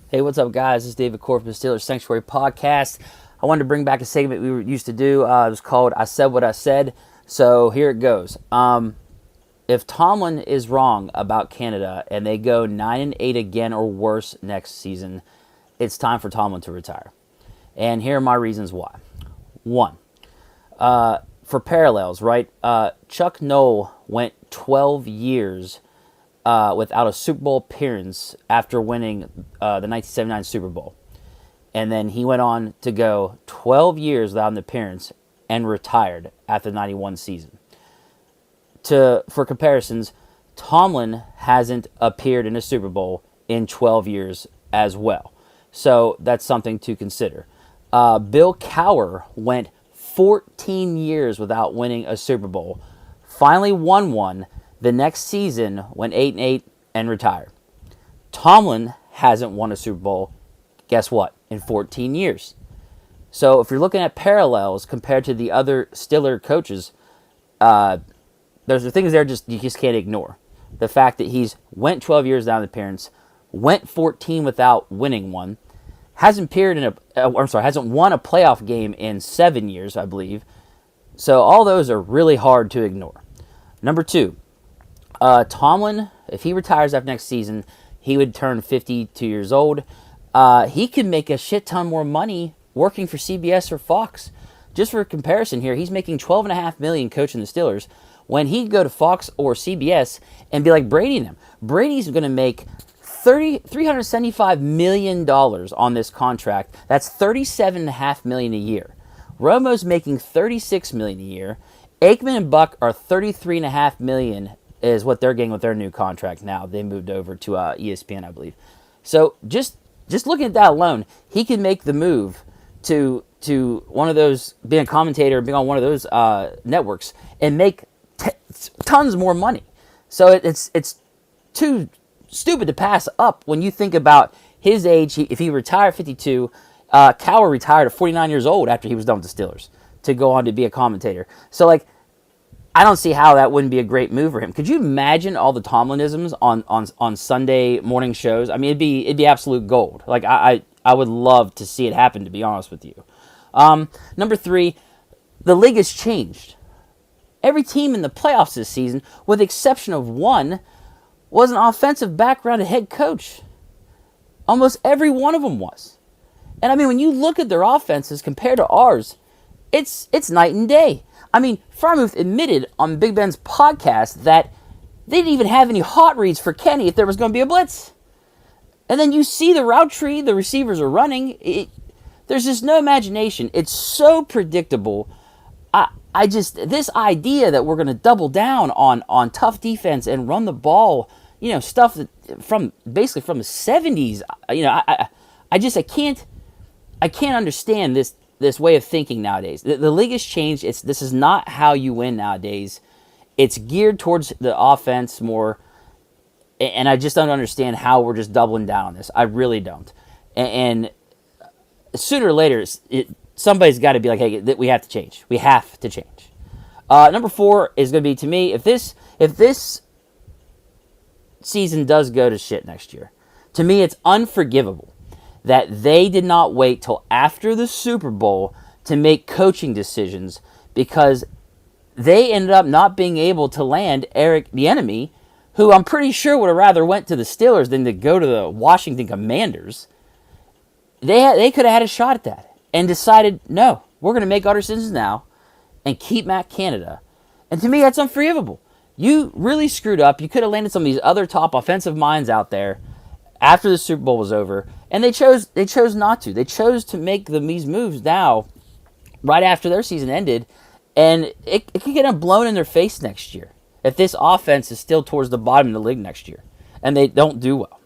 Hey, what's up, guys? This is David Corob from the Steelers Sanctuary Podcast. I wanted to bring back a segment we used to do. It was called I Said What I Said. So here it goes. If Tomlin is wrong about Canada and they go 9-8 again or worse next season, it's time for Tomlin to retire. And here are my reasons why. One, for parallels, right? Chuck Noll went 12 years without a Super Bowl appearance after winning the 1979 Super Bowl. And then he went on to go 12 years without an appearance and retired after the 91 season. For comparisons, Tomlin hasn't appeared in a Super Bowl in 12 years as well. So that's something to consider. Bill Cowher went 14 years without winning a Super Bowl, finally won one the next season, went 8-8 and retired. Tomlin hasn't won a Super Bowl, guess what, in 14 years. So if you're looking at parallels compared to the other Steeler coaches, there's the things there you just can't ignore. The fact that he's went 12 years without an appearance, went 14 without winning one, hasn't won a playoff game in 7 years, I believe. So all those are really hard to ignore. Number two, Tomlin, if he retires after next season, he would turn 52 years old. He could make a shit ton more money working for CBS or Fox. Just for comparison here, he's making $12.5 million coaching the Steelers. When he'd go to Fox or CBS and be like Brady and him, Brady's going to make $375 million on this contract. That's $37.5 million a year. Romo's making $36 million a year. Aikman and Buck are $33.5 million is what they're getting with their new contract now. They moved over to ESPN, I believe. So just looking at that alone, he can make the move to one of those, being a commentator, being on one of those networks, and make tons more money. So it's too stupid to pass up when you think about his age. If he retired at 52, Cowher retired at 49 years old after he was done with the Steelers to go on to be a commentator. So, I don't see how that wouldn't be a great move for him. Could you imagine all the Tomlinisms on Sunday morning shows? I mean, it'd be absolute gold. I would love to see it happen, to be honest with you. Number three, the league has changed. Every team in the playoffs this season, with the exception of one, was an offensive background head coach. Almost every one of them was. And I mean, when you look at their offenses compared to ours, it's night and day. I mean, Frymouth admitted on Big Ben's podcast that they didn't even have any hot reads for Kenny if there was going to be a blitz. And then you see the route tree the receivers are running. There's just no imagination. It's so predictable. This idea that we're going to double down on tough defense and run the ball, stuff that basically from the 70s, I can't understand this way of thinking nowadays. The league has changed. This is not how you win nowadays. It's geared towards the offense more, and I just don't understand how we're just doubling down on this. I really don't. And sooner or later, somebody's got to be like, hey, we have to change. We have to change. Number four is going to be, to me, if this season does go to shit next year, to me it's unforgivable that they did not wait till after the Super Bowl to make coaching decisions, because they ended up not being able to land Eric Bieniemy, who I'm pretty sure would have rather went to the Steelers than to go to the Washington Commanders. They could have had a shot at that and decided, no, we're going to make our decisions now and keep Matt Canada. And to me, that's unforgivable. You really screwed up. You could have landed some of these other top offensive minds out there after the Super Bowl was over, and they chose not to. They chose to make these moves now, right after their season ended, and it could get them blown in their face next year if this offense is still towards the bottom of the league next year, and they don't do well.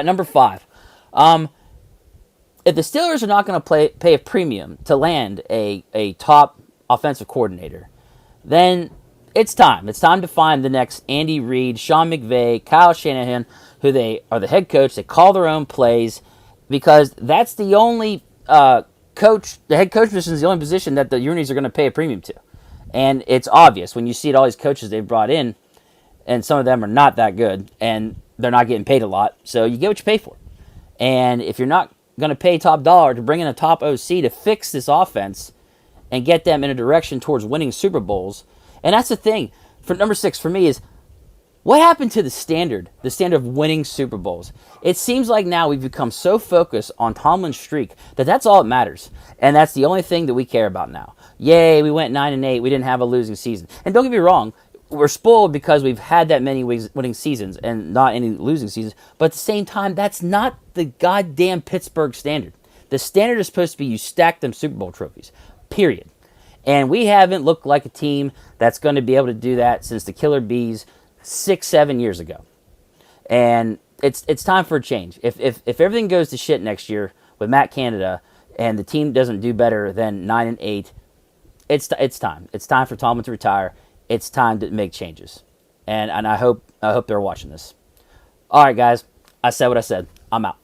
Number five, if the Steelers are not going to pay a premium to land a top offensive coordinator, then it's time. It's time to find the next Andy Reid, Sean McVay, Kyle Shanahan, who they are the head coach. They call their own plays, because that's the only coach. The head coach position is the only position that the unis are going to pay a premium to. And it's obvious when you see all these coaches they've brought in, and some of them are not that good, and they're not getting paid a lot. So you get what you pay for. And if you're not going to pay top dollar to bring in a top OC to fix this offense and get them in a direction towards winning Super Bowls, and that's the thing. For number 6 for me is, what happened to the standard of winning Super Bowls? It seems like now we've become so focused on Tomlin's streak that that's all that matters. And that's the only thing that we care about now. Yay, we went 9-8. We didn't have a losing season. And don't get me wrong, we're spoiled because we've had that many winning seasons and not any losing seasons. But at the same time, that's not the goddamn Pittsburgh standard. The standard is supposed to be you stack them Super Bowl trophies, period. And we haven't looked like a team that's going to be able to do that since the Killer Bees 6-7 years ago. And it's time for a change. If everything goes to shit next year with Matt Canada and the team doesn't do better than 9-8, it's time. It's time for Tomlin to retire. It's time to make changes. And I hope they're watching this. All right, guys. I said what I said. I'm out.